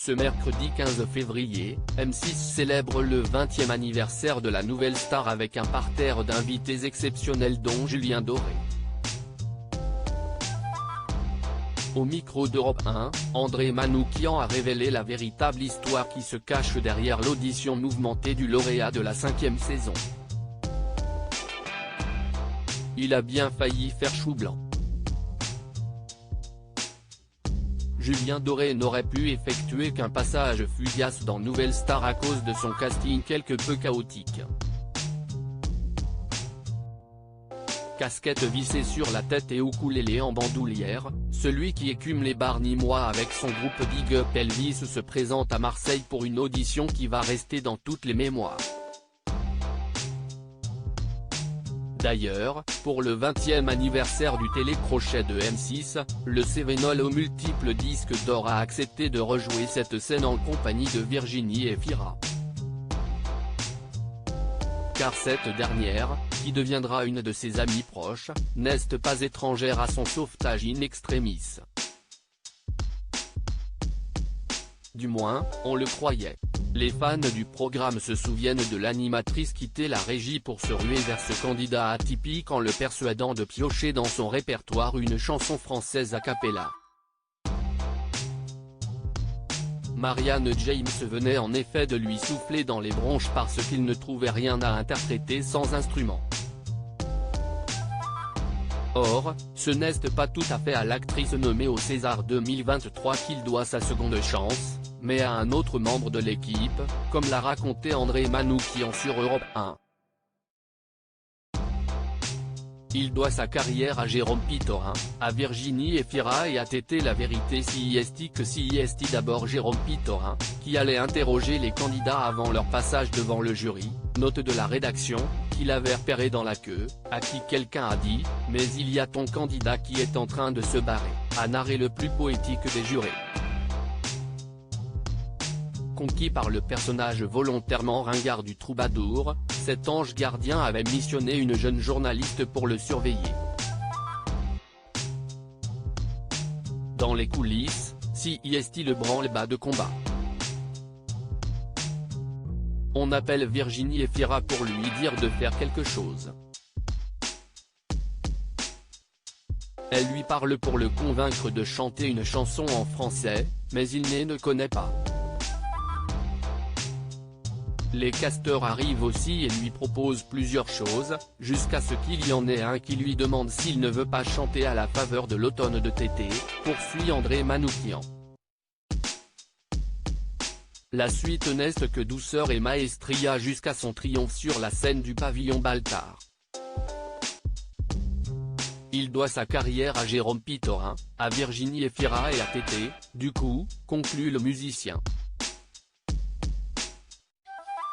Ce mercredi 15 février, M6 célèbre le 20e anniversaire de la nouvelle star avec un parterre d'invités exceptionnels dont Julien Doré. Au micro d'Europe 1, André Manoukian a révélé la véritable histoire qui se cache derrière l'audition mouvementée du lauréat de la 5e saison. Il a bien failli faire chou blanc. Julien Doré n'aurait pu effectuer qu'un passage fugace dans Nouvelle Star à cause de son casting quelque peu chaotique. Casquette vissée sur la tête et ukulélé en bandoulière, celui qui écume les bars nîmois avec son groupe Big Up Elvis se présente à Marseille pour une audition qui va rester dans toutes les mémoires. D'ailleurs, pour le 20e anniversaire du télécrochet de M6, le Cévenol aux multiples disques d'or a accepté de rejouer cette scène en compagnie de Virginie Efira. Car cette dernière, qui deviendra une de ses amies proches, n'est pas étrangère à son sauvetage in extremis. Du moins, on le croyait. Les fans du programme se souviennent de l'animatrice quitter la régie pour se ruer vers ce candidat atypique en le persuadant de piocher dans son répertoire une chanson française a cappella. Marianne James venait en effet de lui souffler dans les bronches parce qu'il ne trouvait rien à interpréter sans instrument. Or, ce n'est pas tout à fait à l'actrice nommée au César 2023 qu'il doit sa seconde chance, mais à un autre membre de l'équipe, comme l'a raconté André Manoukian sur Europe 1. Il doit sa carrière à Jérôme Pitorin, à Virginie Efira et à Tété La Vérité CIST d'abord Jérôme Pitorin, qui allait interroger les candidats avant leur passage devant le jury, note de la rédaction, qu'il avait repéré dans la queue, à qui quelqu'un a dit « Mais il y a ton candidat qui est en train de se barrer », a narré le plus poétique des jurés. Conquis par le personnage volontairement ringard du troubadour, cet ange gardien avait missionné une jeune journaliste pour le surveiller. Dans les coulisses, CIST le branle-bas de combat. On appelle Virginie Efira pour lui dire de faire quelque chose. Elle lui parle pour le convaincre de chanter une chanson en français, mais il ne connaît pas. Les casteurs arrivent aussi et lui proposent plusieurs choses, jusqu'à ce qu'il y en ait un qui lui demande s'il ne veut pas chanter à la faveur de l'automne de Tété, poursuit André Manoukian. La suite n'est que douceur et maestria jusqu'à son triomphe sur la scène du pavillon Baltard. Il doit sa carrière à Jérôme Pitorin, à Virginie Efira et à Tété, du coup, conclut le musicien.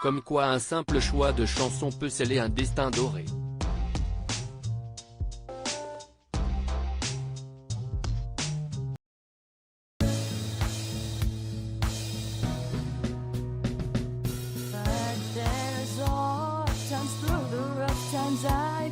Comme quoi un simple choix de chanson peut sceller un destin doré. But there's all times through the rough times I